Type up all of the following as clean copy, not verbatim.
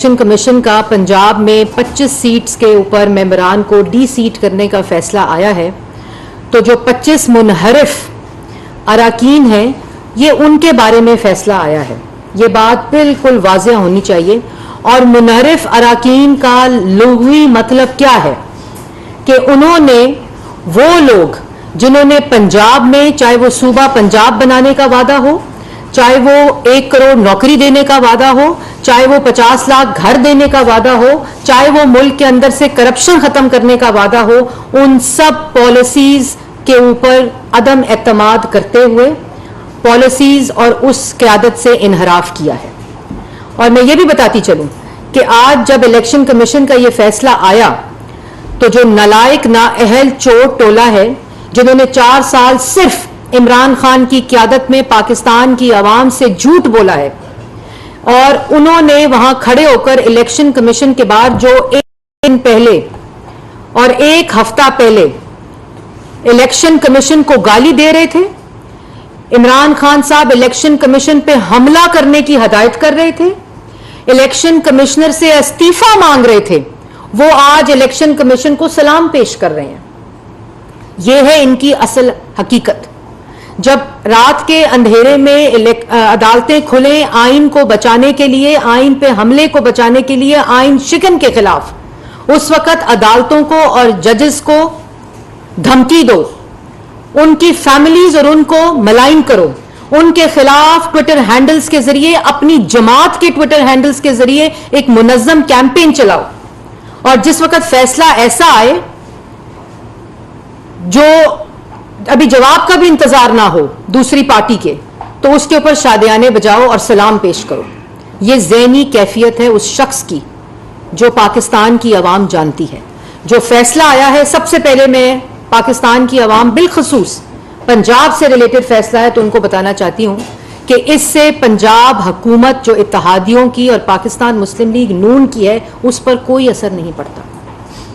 Election commission का पंजाब में 25 seats के ऊपर मेंबरान को डी सीट करने का फैसला आया है, तो जो 25 मुनहरिफ अराकीन हैं, ये उनके बारे में फैसला आया है। ये बात बिल्कुल वाज़ेह होनी चाहिए। और मुनहरिफ अराकीन का लुग़वी मतलब क्या है कि उन्होंने, वो लोग जिन्होंने पंजाब में, चाहे वो सूबा पंजाब बनाने का वादा हो, चाहे वो 1 करोड़ नौकरी देने का वादा हो, चाहे वो 50 लाख घर देने का वादा हो, चाहे वो मुल्क के अंदर से करप्शन खत्म करने का वादा हो, उन सब पॉलिसीज के ऊपर अदम एतमाद करते हुए पॉलिसीज और उस क़यादत से इनहराफ किया है। और मैं ये भी बताती चलूं कि आज जब इलेक्शन कमीशन का ये फैसला आया, तो जो नालायक नाअहल चोर टोला है, जिन्होंने 4 साल सिर्फ इमरान खान की क़यादत में पाकिस्तान की आवाम से झूठ बोला है, और उन्होंने वहां खड़े होकर इलेक्शन कमीशन के बाद जो 1 दिन पहले और 1 हफ्ता पहले इलेक्शन कमीशन को गाली दे रहे थे, इमरान खान साहब इलेक्शन कमीशन पे हमला करने की हदायत कर रहे थे, इलेक्शन कमिश्नर से इस्तीफा मांग रहे थे, वो आज इलेक्शन कमीशन को सलाम पेश कर रहे हैं। यह है इनकी असल हकीकत। जब रात के अंधेरे में अदालतें खुले आइन को बचाने के लिए, आइन पे हमले को बचाने के लिए, आइन शिकन के खिलाफ, उस वक्त अदालतों को और जजेस को धमकी दो, उनकी फैमिलीज और उनको मलाइन करो, उनके खिलाफ ट्विटर हैंडल्स के जरिए, अपनी जमात के ट्विटर हैंडल्स के जरिए एक मुनज़्ज़म कैंपेन चलाओ, और जिस वक्त फैसला ऐसा आए जो अभी जवाब का भी इंतजार ना हो दूसरी पार्टी के, तो उसके ऊपर शादियाने बजाओ और सलाम पेश करो। यह ज़हनी कैफियत है उस शख्स की जो पाकिस्तान की आवाम जानती है। जो फैसला आया है, सबसे पहले मैं पाकिस्तान की आवाम, बिलखसूस पंजाब से रिलेटेड फैसला है, तो उनको बताना चाहती हूं कि इससे पंजाब हुकूमत जो इत्तेहादियों की और पाकिस्तान मुस्लिम लीग नून की है, उस पर कोई असर नहीं पड़ता।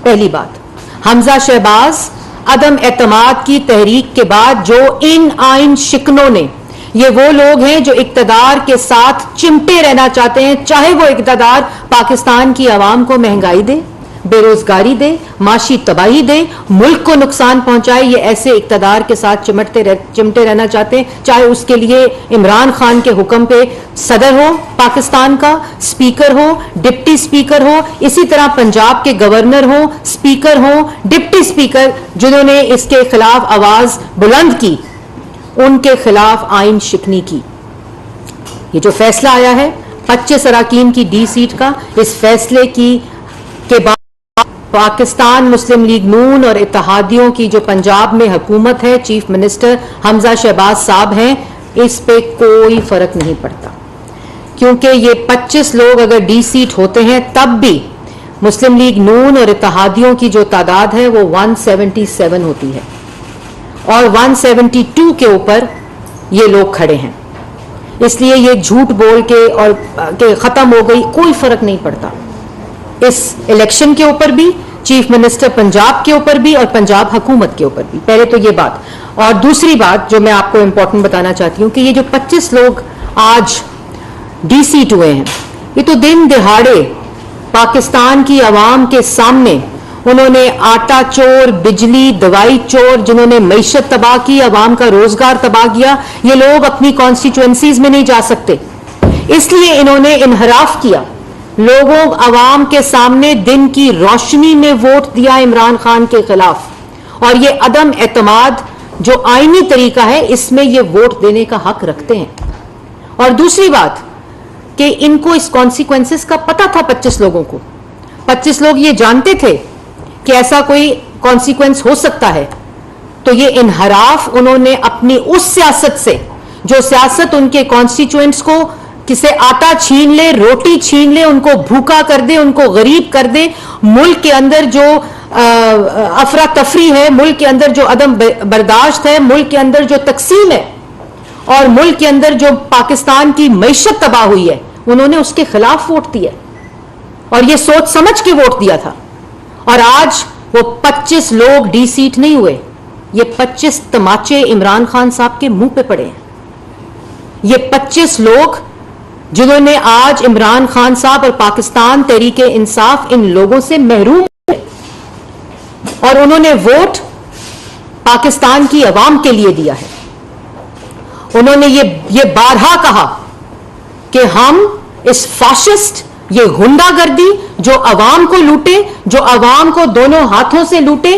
पहली बात, हमजा शहबाज अदम एतमाद की तहरीक के बाद जो इन आइन शिकनों ने, ये वो लोग हैं जो इक्तदार के साथ चिमटे रहना चाहते हैं, चाहे वो इक्तदार पाकिस्तान की आवाम को महंगाई दे, बेरोजगारी दे, माशी तबाही दे, मुल्क को नुकसान पहुंचाए, ये ऐसे इक्तदार के साथ चिमटे रहना चाहते हैं, चाहे उसके लिए इमरान खान के हुक्म पे सदर हो पाकिस्तान का, स्पीकर हो, डिप्टी स्पीकर हो, इसी तरह पंजाब के गवर्नर हो, स्पीकर हो, डिप्टी स्पीकर, जिन्होंने इसके खिलाफ आवाज बुलंद की, उनके खिलाफ आइन शिकनी की। ये जो फैसला आया है 25 अराकीन की डी सीट का, इस फैसले के बाद पाकिस्तान मुस्लिम लीग नून और इत्तेहादियों की जो पंजाब में हुकूमत है, चीफ मिनिस्टर हमजा शहबाज साहब हैं, इस पे कोई फर्क नहीं पड़ता, क्योंकि ये 25 लोग अगर डी सीट होते हैं तब भी मुस्लिम लीग नून और इत्तेहादियों की जो तादाद है वो 177 होती है, और 172 के ऊपर ये लोग खड़े हैं। इसलिए ये झूठ बोल के और के खत्म हो गई, कोई फर्क नहीं पड़ता इस इलेक्शन के ऊपर भी, चीफ मिनिस्टर पंजाब के ऊपर भी और पंजाब हुकूमत के ऊपर भी। पहले तो ये बात। और दूसरी बात जो मैं आपको इंपॉर्टेंट बताना चाहती हूं कि ये जो 25 लोग आज डी सीट हुए हैं, ये तो दिन दिहाड़े पाकिस्तान की आवाम के सामने उन्होंने आटा चोर, बिजली, दवाई चोर, जिन्होंने मईशत तबाह की, आवाम का रोजगार तबाह किया, ये लोग अपनी कॉन्स्टिट्यूएंसीज में नहीं जा सकते, इसलिए इन्होंने इनहराफ किया, लोगों आवाम के सामने दिन की रोशनी में वोट दिया इमरान खान के खिलाफ, और ये अदम एतमाद जो आईनी तरीका है, इसमें ये वोट देने का हक रखते हैं। और दूसरी बात कि इनको इस कॉन्सिक्वेंसेस का पता था 25 लोगों को, 25 लोग ये जानते थे कि ऐसा कोई कॉन्सिक्वेंस हो सकता है, तो ये इनहराफ उन्होंने अपनी उस सियासत से, जो सियासत उनके कॉन्स्टिट्यूएंट्स को किसे आटा छीन ले, रोटी छीन ले, उनको भूखा कर दे, उनको गरीब कर दे, मुल्क के अंदर जो अफरा तफरी है, मुल्क के अंदर जो अदम बर्दाश्त है, मुल्क के अंदर जो तकसीम है, और मुल्क के अंदर जो पाकिस्तान की मईशत तबाह हुई है, उन्होंने उसके खिलाफ वोट दिया, और ये सोच समझ के वोट दिया था। और आज वो 25 लोग डी सीट नहीं हुए, ये 25 तमाचे इमरान खान साहब के मुंह पे पड़े हैं। ये 25 लोग जिन्होंने आज इमरान खान साहब और पाकिस्तान तहरीके इंसाफ इन लोगों से महरूम है और उन्होंने वोट पाकिस्तान की आवाम के लिए दिया है। उन्होंने ये बारहा कहा कि हम इस फाशिस्ट, ये गुंडागर्दी जो अवाम को लूटे, जो अवाम को दोनों हाथों से लूटे,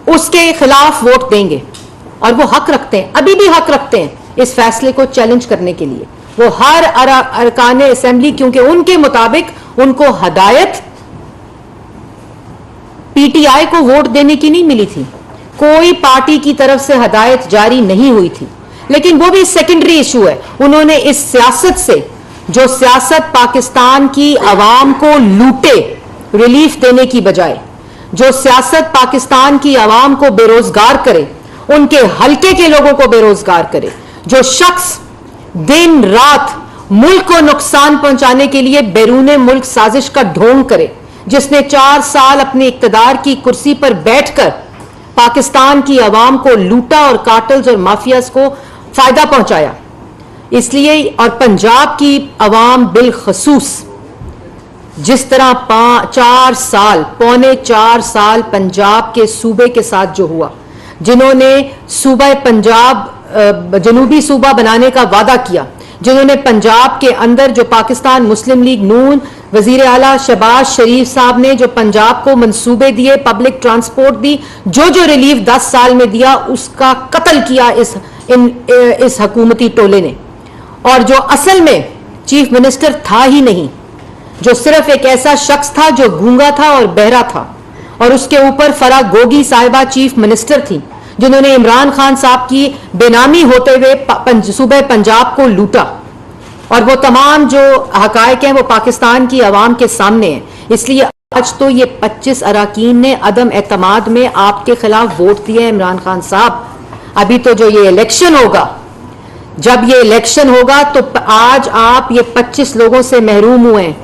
उसके खिलाफ वोट देंगे। और वो हक रखते हैं, अभी भी हक रखते हैं इस फैसले को चैलेंज करने के लिए। वो हर अरकान असेंबली, क्योंकि उनके मुताबिक उनको हदायत पीटीआई को वोट देने की नहीं मिली थी, कोई पार्टी की तरफ से हदायत जारी नहीं हुई थी। लेकिन वो भी सेकेंडरी इशू है। उन्होंने इस सियासत से, जो सियासत पाकिस्तान की आवाम को लूटे रिलीफ देने की बजाय, जो सियासत पाकिस्तान की आवाम को बेरोजगार करे, उनके हलके के लोगों को बेरोजगार करे, जो शख्स दिन रात मुल्क को नुकसान पहुंचाने के लिए बैरून मुल्क साजिश का ढोंग करे, जिसने 4 साल अपने इक्तदार की कुर्सी पर बैठकर पाकिस्तान की आवाम को लूटा और कार्टल्स और माफियाज को फायदा पहुंचाया। इसलिए और पंजाब की आवाम बिलखसूस जिस तरह 4 साल पंजाब के सूबे के साथ जो हुआ, जिन्होंने सूबा पंजाब जनूबी सूबा बनाने का वादा किया, जिन्होंने पंजाब के अंदर जो पाकिस्तान मुस्लिम लीग नून वजीर आला शहबाज शरीफ साहब ने जो पंजाब को मंसूबे दिए, पब्लिक ट्रांसपोर्ट दी, जो रिलीफ 10 साल में दिया, उसका कत्ल किया इस हुकूमती टोले ने। और जो असल में चीफ मिनिस्टर था ही नहीं, जो सिर्फ एक ऐसा शख्स था जो गूंगा था और बहरा था, और उसके ऊपर फरा गोगी साहिबा चीफ मिनिस्टर थी, जिन्होंने इमरान खान साहब की बेनामी होते हुए सूबे पंजाब को लूटा। और वो तमाम जो हकायक हैं वो पाकिस्तान की आवाम के सामने हैं। इसलिए आज तो ये 25 अराकीन ने अदम एतमाद में आपके खिलाफ वोट दिया है इमरान खान साहब। अभी तो जो ये इलेक्शन होगा, जब ये इलेक्शन होगा तो आज आप ये 25 लोगों से महरूम हुए हैं।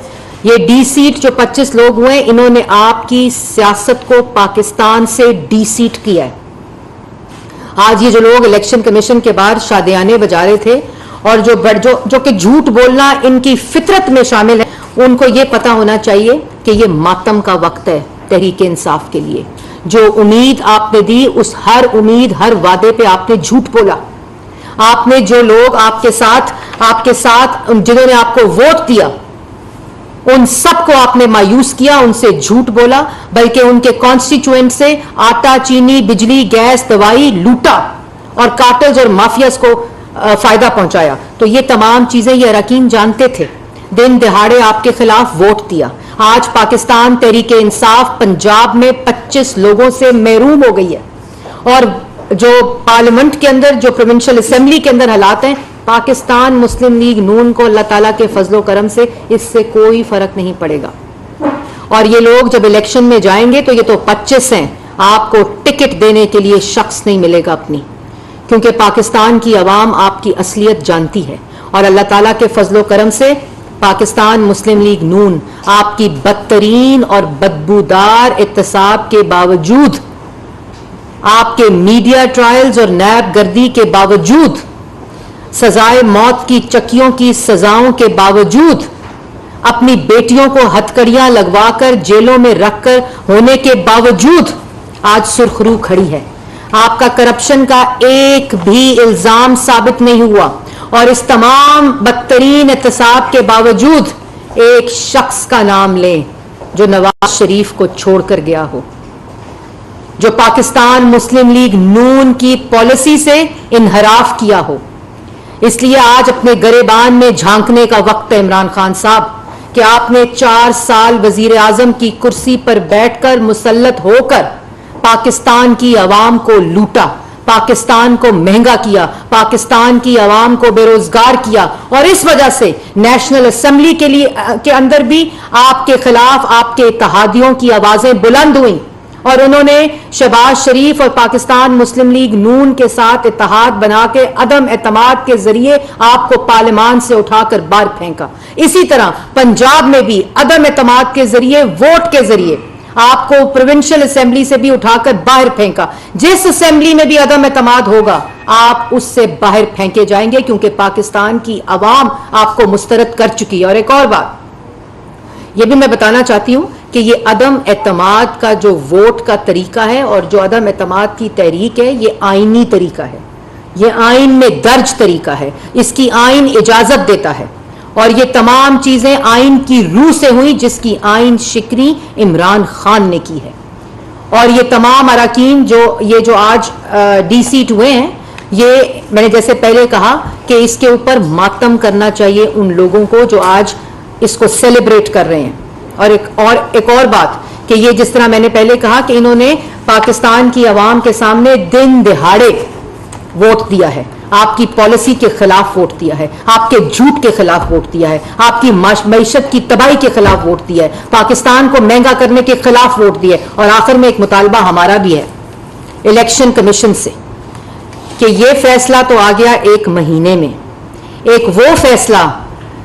ये डी सीट जो 25 लोग हुए, इन्होंने आपकी सियासत को पाकिस्तान से डी सीट किया है। आज ये जो लोग इलेक्शन कमीशन के बाहर शादियाने बजा रहे थे और जो कि झूठ बोलना इनकी फितरत में शामिल है, उनको ये पता होना चाहिए कि ये मातम का वक्त है तहरीके इंसाफ के लिए। जो उम्मीद आपने दी, उस हर उम्मीद, हर वादे पे आपने झूठ बोला। आपने जो लोग आपके साथ जिन्होंने आपको वोट दिया, उन सबको आपने मायूस किया, उनसे झूठ बोला, बल्कि उनके कॉन्स्टिट्यूएंट से आटा, चीनी, बिजली, गैस, दवाई लूटा और कार्टल्स और माफियाज को फायदा पहुंचाया। तो ये तमाम चीजें ये अरकान जानते थे। दिन दिहाड़े आपके खिलाफ वोट दिया। आज पाकिस्तान तहरीके इंसाफ पंजाब में 25 लोगों से महरूम हो गई है। और जो पार्लियामेंट के अंदर, जो प्रोविंशियल असेंबली के अंदर हालात हैं, पाकिस्तान मुस्लिम लीग नून को अल्लाह ताला के फजलो करम से इससे कोई फर्क नहीं पड़ेगा। और ये लोग जब इलेक्शन में जाएंगे तो ये तो 25 हैं, आपको टिकट देने के लिए शख्स नहीं मिलेगा अपनी, क्योंकि पाकिस्तान की आवाम आपकी असलियत जानती है। और अल्लाह ताला के फजलो करम से पाकिस्तान मुस्लिम लीग नून आपकी बदतरीन और बदबूदार इत्तेसाब के बावजूद, आपके मीडिया ट्रायल्स और नैब गर्दी के बावजूद, सजाए मौत की चक्कियों की सजाओं के बावजूद, अपनी बेटियों को हथकड़ियां लगवाकर जेलों में रखकर होने के बावजूद आज सुर्खरू खड़ी है। आपका करप्शन का एक भी इल्जाम साबित नहीं हुआ। और इस तमाम बदतरीन एहतसाब के बावजूद एक शख्स का नाम लें जो नवाज शरीफ को छोड़कर गया हो, जो पाकिस्तान मुस्लिम लीग नून की पॉलिसी से इनहराफ किया हो। इसलिए आज अपने गरेबान में झांकने का वक्त है इमरान खान साहब, कि आपने 4 साल वजीर आजम की कुर्सी पर बैठकर मुसल्लत होकर पाकिस्तान की आवाम को लूटा, पाकिस्तान को महंगा किया, पाकिस्तान की आवाम को बेरोजगार किया। और इस वजह से नेशनल असेंबली के अंदर भी आपके खिलाफ आपके इत्तेहादियों की आवाजें बुलंद हुई और उन्होंने शहबाज शरीफ और पाकिस्तान मुस्लिम लीग नून के साथ इत्तेहाद बना के अदम एतमाद के जरिए आपको पार्लियामान से उठाकर बाहर फेंका। इसी तरह पंजाब में भी अदम एतमाद के जरिए, वोट के जरिए आपको प्रोविंशियल असेंबली से भी उठाकर बाहर फेंका। जिस असेंबली में भी अदम एतमाद होगा आप उससे बाहर फेंके जाएंगे, क्योंकि पाकिस्तान की आवाम आपको मुस्तरद कर चुकी है। और एक और बात यह भी मैं बताना चाहती हूं कि ये अदम एतमाद का जो वोट का तरीका है और जो अदम एतमाद की तहरीक है, ये आईनी तरीका है, ये आइन में दर्ज तरीका है, इसकी आइन इजाजत देता है और ये तमाम चीजें आइन की रूह से हुई जिसकी आइन शिकरी इमरान खान ने की है। और ये तमाम अरकान जो आज डीसीट हुए हैं, ये मैंने जैसे पहले कहा कि इसके ऊपर मातम करना चाहिए उन लोगों को जो आज इसको सेलिब्रेट कर रहे हैं। और एक और बात कि ये जिस तरह मैंने पहले कहा कि इन्होंने पाकिस्तान की आवाम के सामने दिन दिहाड़े वोट दिया है, आपकी पॉलिसी के खिलाफ वोट दिया है, आपके झूठ के खिलाफ वोट दिया है, आपकी मईशत की तबाही के खिलाफ वोट दिया है, पाकिस्तान को महंगा करने के खिलाफ वोट दिया है। और आखिर में एक मुतालबा हमारा भी है इलेक्शन कमीशन से कि ये फैसला तो आ गया 1 महीने में, एक वो फैसला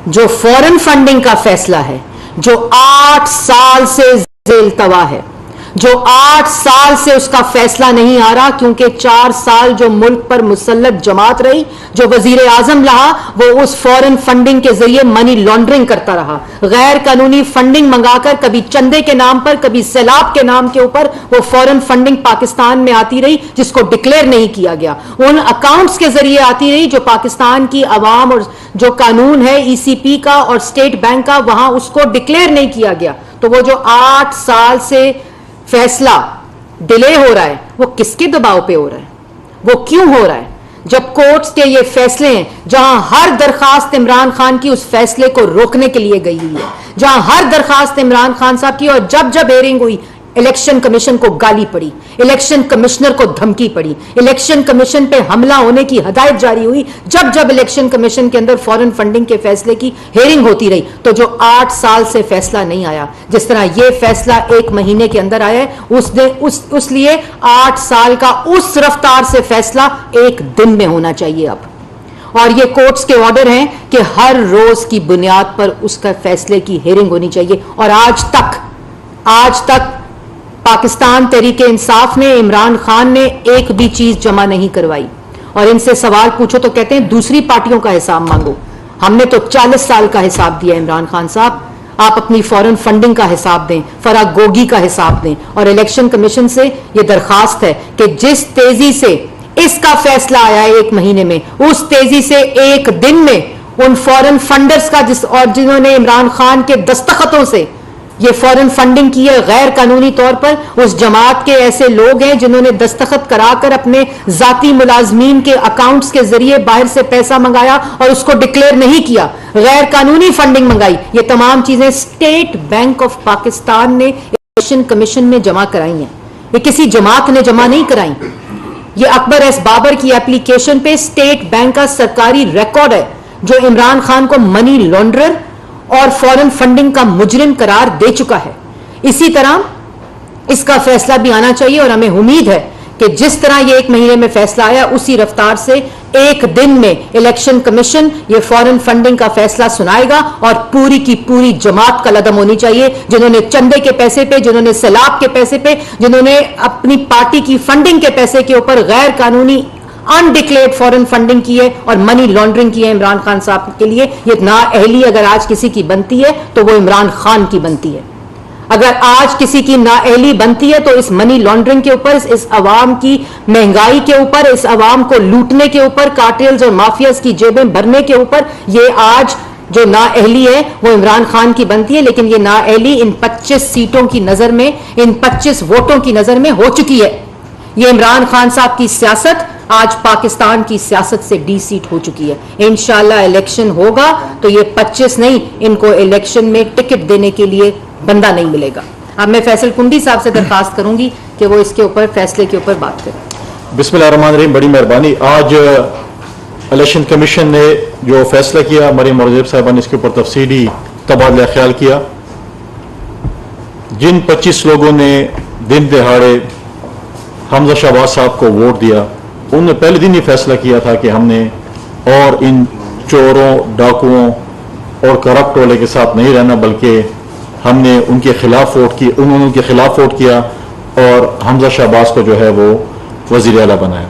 जो फॉरेन फंडिंग का फैसला है, जो 8 साल से जेलतवा है, जो 8 साल से उसका फैसला नहीं आ रहा, क्योंकि 4 साल जो मुल्क पर मुसल्लत जमात रही, जो वजीर आजम रहा, वो उस फॉरेन फंडिंग के जरिए मनी लॉन्ड्रिंग करता रहा, गैर कानूनी फंडिंग मंगाकर, कभी चंदे के नाम पर, कभी सैलाब के नाम के ऊपर वो फॉरेन फंडिंग पाकिस्तान में आती रही, जिसको डिक्लेयर नहीं किया गया, उन अकाउंट्स के जरिए आती रही जो पाकिस्तान की आवाम और जो कानून है ईसीपी का और स्टेट बैंक का, वहां उसको डिक्लेयर नहीं किया गया। तो वो जो 8 साल से फैसला डिले हो रहा है, वो किसके दबाव पे हो रहा है, वो क्यों हो रहा है? जब कोर्ट्स के ये फैसले हैं, जहां हर दरखास्त इमरान खान की उस फैसले को रोकने के लिए गई हुई है, जहां हर दरखास्त इमरान खान साहब की, और जब जब हेयरिंग हुई इलेक्शन कमीशन को गाली पड़ी, इलेक्शन कमिश्नर को धमकी पड़ी, इलेक्शन कमीशन पे हमला होने की हदायत जारी हुई, जब जब इलेक्शन कमीशन के अंदर फॉरेन फंडिंग के फैसले की हेयरिंग होती रही, तो जो 8 साल से फैसला नहीं आया, जिस तरह ये फैसला 1 महीने के अंदर आया है, उस लिए 8 साल का उस रफ्तार से फैसला 1 दिन में होना चाहिए अब। और ये कोर्ट्स के ऑर्डर हैं कि हर रोज की बुनियाद पर उसका फैसले की हेयरिंग होनी चाहिए। और आज तक पाकिस्तान तहरीके इंसाफ ने, इमरान खान ने एक भी चीज जमा नहीं करवाई। और इनसे सवाल पूछो तो कहते हैं दूसरी पार्टियों का हिसाब मांगो। हमने तो 40 साल का हिसाब दिया इमरान खान साहब, आप अपनी फॉरेन फंडिंग का हिसाब दें, फरागोगी का हिसाब दें। और इलेक्शन कमीशन से यह दरखास्त है कि जिस तेजी से इसका फैसला आया है 1 महीने में, उस तेजी से 1 दिन में उन फॉरेन फंडर्स का जिन्होंने इमरान खान के दस्तखतों से ये फॉरेन फंडिंग की है गैर कानूनी तौर पर, उस जमात के ऐसे लोग हैं जिन्होंने दस्तखत कराकर अपने जाती मुलाजमीन के अकाउंट्स के जरिए बाहर से पैसा मंगाया और उसको डिक्लेयर नहीं किया, गैर कानूनी फंडिंग मंगाई। ये तमाम चीजें स्टेट बैंक ऑफ पाकिस्तान ने इलेक्शन कमीशन में जमा कराई हैं, ये किसी जमात ने जमा नहीं कराई। ये अकबर एस बाबर की एप्लीकेशन पे स्टेट बैंक का सरकारी रिकॉर्ड है जो इमरान खान को मनी लॉन्ड्रर और फॉरेन फंडिंग का मुजरिम करार दे चुका है। इसी तरह इसका फैसला भी आना चाहिए और हमें उम्मीद है कि जिस तरह ये 1 महीने में फैसला आया, उसी रफ्तार से 1 दिन में इलेक्शन कमीशन ये फॉरेन फंडिंग का फैसला सुनाएगा और पूरी की पूरी जमात का लदम होनी चाहिए, जिन्होंने चंदे के पैसे पे, जिन्होंने सैलाब के पैसे पे, जिन्होंने अपनी पार्टी की फंडिंग के पैसे के ऊपर गैर कानूनी अनडिक्लेयर्ड फॉरेन फंडिंग की है और मनी लॉन्ड्रिंग की है इमरान खान साहब के लिए। ये नाअहली अगर आज किसी की बनती है तो वो इमरान खान की बनती है। अगर आज किसी की नाअहली बनती है तो इस मनी लॉन्ड्रिंग के ऊपर, इस अवाम की महंगाई के ऊपर, इस अवाम को लूटने के ऊपर, कार्टेल्स और माफियाज की जेबें भरने के ऊपर, ये आज जो नाअहली है वो इमरान खान की बनती है। लेकिन ये नाअहली इन 25 सीटों की नजर में, इन 25 वोटों की नजर में हो चुकी है। ये इमरान खान साहब की सियासत आज पाकिस्तान की सियासत से डी-सीट हो चुकी है। इंशाल्लाह इलेक्शन होगा तो ये 25 नहीं, इनको इलेक्शन में टिकट देने के लिए बंदा नहीं मिलेगा। अब मैं फैसल कुंडी साहब से दरखास्त करूंगी कि वो इसके ऊपर फैसले के ऊपर बात करें। बिस्मिल्लाहिर्रहमानिर्रहीम, बड़ी मेहरबानी। आज इलेक्शन कमीशन ने जो फैसला किया, मरीम मौजूद साहबा ने इसके ऊपर तफसीली तबादला ख्याल किया। जिन 25 लोगों ने दिन दिहाड़े हमजा शहबाज साहब को वोट दिया, उन्होंने पहले दिन ही फैसला किया था कि हमने और इन चोरों, डाकुओं और करप्ट वाले के साथ नहीं रहना, बल्कि हमने उनके खिलाफ वोट की, उन्होंने उनके खिलाफ वोट किया और हमजा शहबाज को जो है वो वजीर आला बनाया।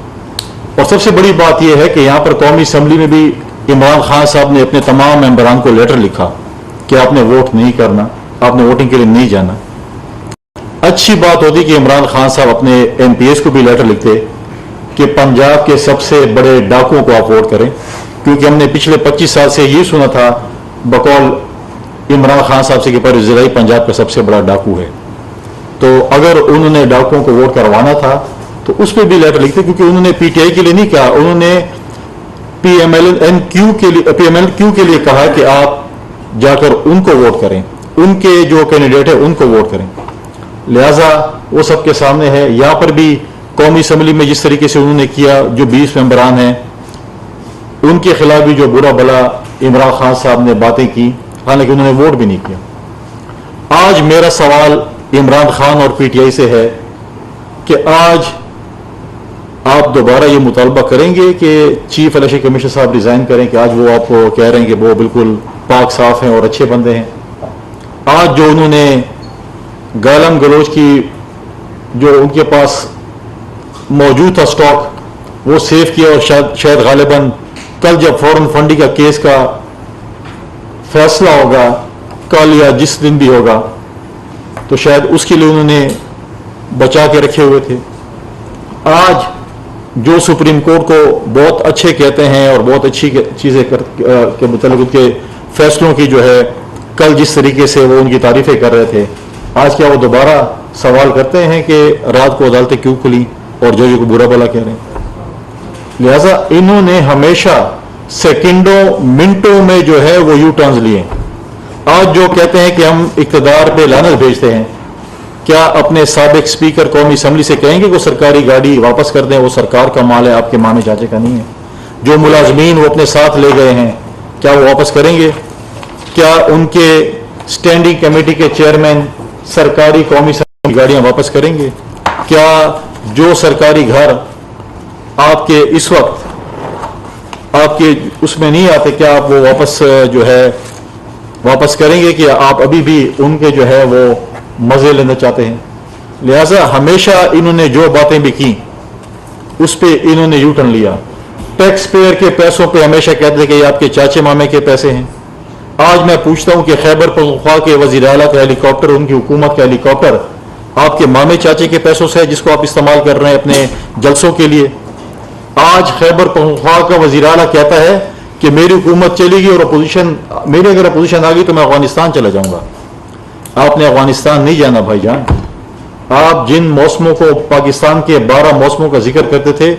और सबसे बड़ी बात यह है कि यहाँ पर कौमी असम्बली में भी इमरान खान साहब ने अपने तमाम मेंबरान को लेटर लिखा कि आपने वोट नहीं करना, आपने वोटिंग के लिए नहीं जाना। अच्छी बात होती कि इमरान खान साहब अपने MPs को भी लेटर लिखते कि पंजाब के सबसे बड़े डाकुओं को आप वोट करें, क्योंकि हमने पिछले 25 साल से ये सुना था बकौल इमरान खान साहब से कि परवेज़ पंजाब का सबसे बड़ा डाकू है। तो अगर उन्होंने डाकुओं को वोट करवाना था तो उस पर भी लेटर लिखते, क्योंकि उन्होंने PTI के लिए नहीं कहा, उन्होंने PMLQ के लिए कहा कि आप जाकर उनको वोट करें, उनके जो कैंडिडेट है उनको वोट करें। लिहाजा वो सबके सामने है। यहां पर भी कौमी असम्बली में जिस तरीके से उन्होंने किया, जो 20 मेंबरान हैं उनके खिलाफ भी जो बुरा भला इमरान खान साहब ने बातें की, हालांकि उन्होंने वोट भी नहीं किया। आज मेरा सवाल इमरान खान और PTI से है कि आज आप दोबारा ये मुतालबा करेंगे कि चीफ इलेक्शन कमीशन साहब रिजाइन करें, कि आज वो आपको कह रहे हैं कि वो बिल्कुल पाक साफ हैं और अच्छे बंदे हैं। आज जो उन्होंने गालम गलोच की जो उनके पास मौजूद था स्टॉक वो सेव किया, और शायद गालिबन कल जब फॉरेन फंडिंग का केस का फैसला होगा, कल या जिस दिन भी होगा, तो शायद उसके लिए उन्होंने बचा के रखे हुए थे। आज जो सुप्रीम कोर्ट को बहुत अच्छे कहते हैं और बहुत अच्छी चीजें के मतलब उनके फैसलों की जो है कल जिस तरीके से वो उनकी तारीफें कर रहे थे, आज क्या वो दोबारा सवाल करते हैं कि रात को अदालतें क्यों खुली और जजों को बुरा भला कह रहे हैं। लिहाजा इन्होंने हमेशा सेकंडों मिनटों में जो है वो यू टर्न्स लिए। आज जो कहते हैं कि हम इक़्तिदार पे लानत भेजते हैं, क्या अपने साबिक स्पीकर कौमी असम्बली से कहेंगे कि वो सरकारी गाड़ी वापस कर दें, वो सरकार का माल है, आपके मामे चाचे का नहीं है। जो मुलाजमीन वो अपने साथ ले गए हैं, क्या वो वापस करेंगे? क्या उनके स्टैंडिंग कमेटी के चेयरमैन सरकारी कौमी असम्बली गाड़ियां वापस करेंगे? क्या जो सरकारी घर आपके इस वक्त आपके उसमें नहीं आते, क्या आप वो वापस जो है वापस करेंगे कि आप अभी भी उनके जो है वो मजे लेना चाहते हैं? लिहाजा हमेशा इन्होंने जो बातें भी की उस पे इन्होंने यू टर्न लिया। टैक्स पेयर के पैसों पे हमेशा कहते थे कि ये आपके चाचे मामे के पैसे हैं। आज मैं पूछता हूं कि खैबर पख्तूनख्वा के वजीर आला का हेलीकॉप्टर, उनकी हुकूमत का हेलीकॉप्टर आपके मामे चाचे के पैसों से है, जिसको आप इस्तेमाल कर रहे हैं अपने जलसों के लिए। आज खैबर पख्तूनख्वा का वजीर आला कहता है कि मेरी हुकूमत चलेगी और अपोजिशन, मेरी अगर अपोजिशन आ गई तो मैं अफगानिस्तान चला जाऊंगा। आपने अफगानिस्तान नहीं जाना भाईजान। आप जिन मौसमों को, पाकिस्तान के 12 मौसमों का जिक्र करते थे,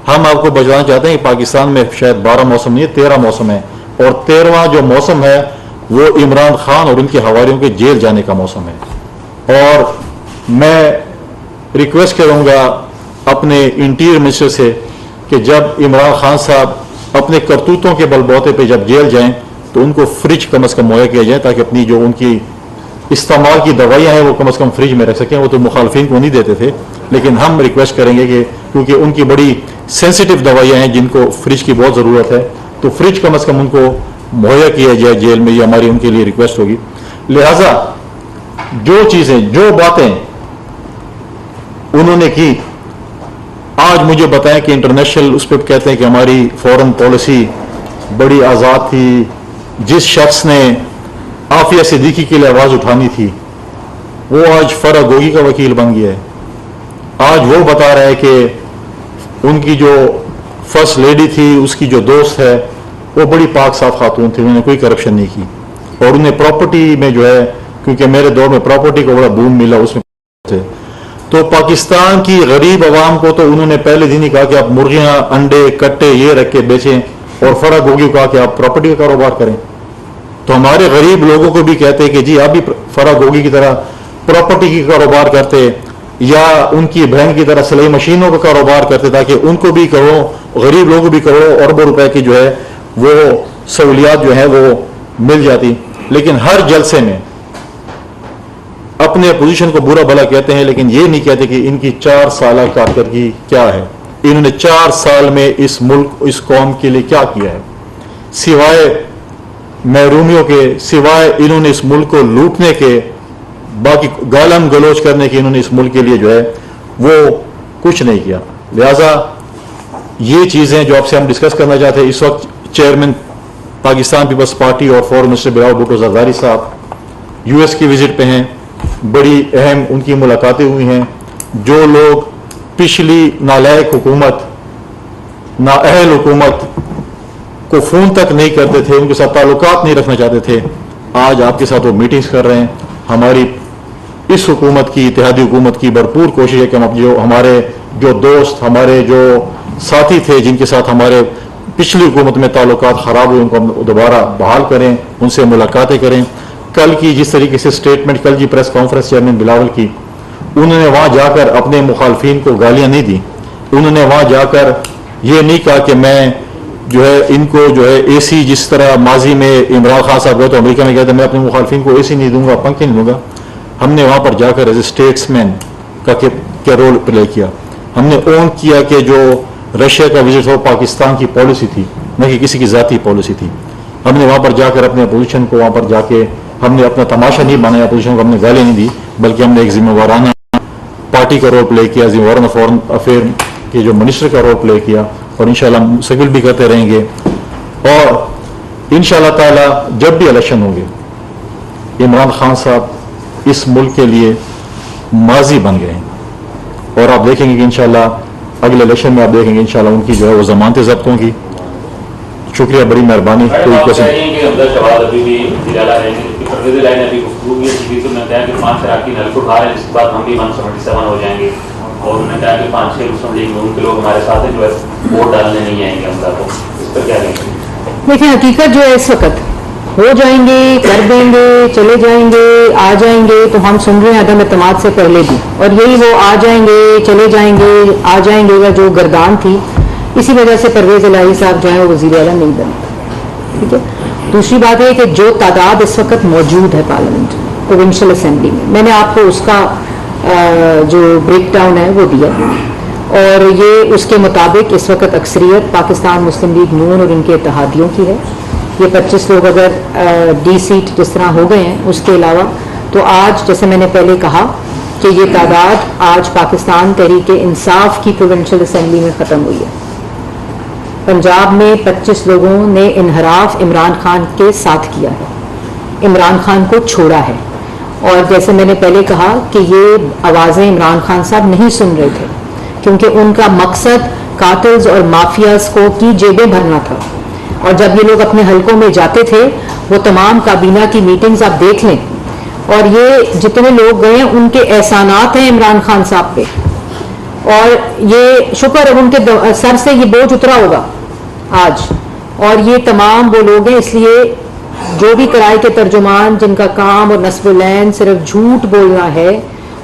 हम आपको बचाना चाहते हैं कि पाकिस्तान में शायद 12 मौसम नहीं है, 13 मौसम है, और 13वां जो मौसम है वो इमरान खान और उनके हवारियों के जेल जाने का मौसम है। और मैं रिक्वेस्ट करूंगा अपने इंटीरियर मिनिस्टर से कि जब इमरान खान साहब अपने करतूतों के बलबूते पे जब जेल जाएं तो उनको फ्रिज कम अज कम मुहैया किया जाए, ताकि अपनी जो उनकी इस्तेमाल की दवाइयां हैं वो कम से कम फ्रिज में रख सकें। वो तो मुखालफिन को नहीं देते थे, लेकिन हम रिक्वेस्ट करेंगे कि क्योंकि उनकी बड़ी सेंसिटिव दवाइयां हैं जिनको फ्रिज की बहुत ज़रूरत है, तो फ्रिज कम से कम उनको मुहैया किया जाए जेल में। ये हमारी उनके लिए रिक्वेस्ट होगी। लिहाजा जो चीज़ें, जो बातें उन्होंने की, आज मुझे बताएं कि इंटरनेशनल उस पर कहते हैं कि हमारी फॉरेन पॉलिसी बड़ी आज़ाद थी। जिस शख्स ने आफिया सिद्दीकी के लिए आवाज़ उठानी थी वो आज फरा गोगी का वकील बन गया है। आज वो बता रहा है कि उनकी जो फर्स्ट लेडी थी, उसकी जो दोस्त है, वो बड़ी पाक साफ खातून थी, उन्होंने कोई करप्शन नहीं की। और उन्हें प्रॉपर्टी में जो है, क्योंकि मेरे दौर में प्रॉपर्टी को बड़ा बूम मिला उसमें थे, तो पाकिस्तान की गरीब आवाम को तो उन्होंने पहले दिन ही कहा कि आप मुर्गियां, अंडे, कट्टे ये रख के बेचें, और फरा गोगी को कहा कि आप प्रॉपर्टी का कारोबार करें। तो हमारे गरीब लोगों को भी कहते हैं कि जी आप भी फरा गोगी की तरह प्रॉपर्टी की कारोबार करते, या उनकी बहन की तरह सिलाई मशीनों का कारोबार करते, ताकि उनको भी करोड़ों, गरीब लोगों को भी करोड़ों अरबों रुपए की जो है वो सहूलियात जो है वो मिल जाती। लेकिन हर जलसे में अपने अपोजिशन को बुरा भला कहते हैं, लेकिन ये नहीं कहते कि इनकी 4 साल कारकर्दगी क्या है, इन्होंने 4 साल में इस मुल्क, इस कौम के लिए क्या किया है, सिवाय महरूमियों के सिवाय इन्होंने इस मुल्क को लूटने के, बाकी गालम गलोच करने के, इन्होंने इस मुल्क के लिए जो है वो कुछ नहीं किया। लिहाजा ये चीजें जो आपसे हम डिस्कस करना चाहते हैं, इस वक्त चेयरमैन पाकिस्तान पीपल्स पार्टी और फॉरेन मिनिस्टर बिलावल भुट्टो जरदारी साहब यूएस की विजिट पे हैं, बड़ी अहम उनकी मुलाकातें हुई हैं। जो लोग पिछली नालायक हुकूमत, नाअहल हुकूमत को फोन तक नहीं करते थे, उनके साथ ताल्लुकात नहीं रखना चाहते थे, आज आपके साथ वो मीटिंग्स कर रहे हैं। हमारी इस हुकूमत की, इत्तेहादी हुकूमत की भरपूर कोशिश है कि हम जो हमारे जो दोस्त, हमारे जो साथी थे जिनके साथ हमारे पिछली हुकूमत में ताल्लुकात खराब हुए, उनको हम दोबारा बहाल करें, उनसे मुलाकातें करें। कल की जिस तरीके से स्टेटमेंट, कल की प्रेस कॉन्फ्रेंस चेयरमैन बिलावल की, उन्होंने वहां जाकर अपने मुखालफिन को गालियां नहीं दी, उन्होंने वहां जाकर ये नहीं कहा कि मैं जो है इनको जो है एसी, जिस तरह माजी में इमरान खान साहब गए तो अमेरिका में गए थे, मैं अपने मुखालफिन को एसी नहीं दूंगा, पंखे नहीं दूंगा। हमने वहां पर जाकर एज ए स्टेट्समैन का क्या रोल प्ले किया। हमने ओन किया कि जो रशिया का विजिट हो पाकिस्तान की पॉलिसी थी, न कि किसी की जाती पॉलिसी थी। हमने वहां पर जाकर अपने अपोजिशन को, वहां पर जाके हमने अपना तमाशा नहीं बनाया, अपोजिशन को हमने गाली नहीं दी, बल्कि हमने एक जिम्मेवाराना पार्टी का रोल प्ले किया, जिम्मेवाराना फॉरेन अफेयर के जो मिनिस्टर का रोल प्ले किया, और इंशाल्लाह मुस्तकिल भी करते रहेंगे। और इंशाल्लाह ताला जब भी इलेक्शन होंगे, इमरान खान साहब इस मुल्क के लिए माजी बन गए हैं, और आप देखेंगे कि इंशाल्लाह अगले इलेक्शन में आप देखेंगे इंशाल्लाह उनकी जो है वो जमानतें जब्त होंगी। शुक्रिया, बड़ी मेहरबानी। कोई क्वेश्चन? और उन्होंने कहा कि 5-6 मुस्लिम लीग नून के लोग हमारे साथ हैं जो है वोट डालने नहीं आएंगे हमला को, इस पर क्या कहेंगे? देखिए, हकीकत जो है इस वक्त हो जाएंगे, कर देंगे, चले जाएंगे, आ जाएंगे, तो हम सुन रहे हैं अदम एतमाद से पहले भी, और यही वो आ जाएंगे, चले जाएंगे, आ जाएंगे का जो गर्दान थी, इसी वजह से परवेज इलाही साहब जो है वो वज़ीर आला नहीं बने। ठीक है। दूसरी बात है कि जो तादाद इस वक्त मौजूद है पार्लियामेंट, प्रोविंशियल असेंबली में, मैंने आपको उसका जो ब्रेक डाउन है वो दिया, और ये उसके मुताबिक इस वक्त अक्सरियत पाकिस्तान मुस्लिम लीग नून और इनके इत्तेहादियों की है। ये 25 लोग अगर डी सीट जिस तरह हो गए हैं, उसके अलावा तो आज, जैसे मैंने पहले कहा कि ये तादाद आज पाकिस्तान तहरीक इंसाफ की प्रोविंशियल असेंबली में ख़त्म हुई है। पंजाब में 25 लोगों ने इनहराफ इमरान खान के साथ किया है, इमरान खान को छोड़ा है, और जैसे मैंने पहले कहा कि ये आवाज़ें इमरान खान साहब नहीं सुन रहे थे, क्योंकि उनका मकसद कातिल्स और माफियाज को की जेबें भरना था। और जब ये लोग अपने हलकों में जाते थे, वो तमाम काबीना की मीटिंग्स आप देख लें, और ये जितने लोग गए उनके एहसानात हैं इमरान खान साहब पे, और ये शुक्र अब उनके सर से ये बोझ उतरा होगा आज। और ये तमाम वो लोग हैं, इसलिए जो भी किराए के तर्जुमान जिनका काम और नस्बुलैन सिर्फ झूठ बोलना है,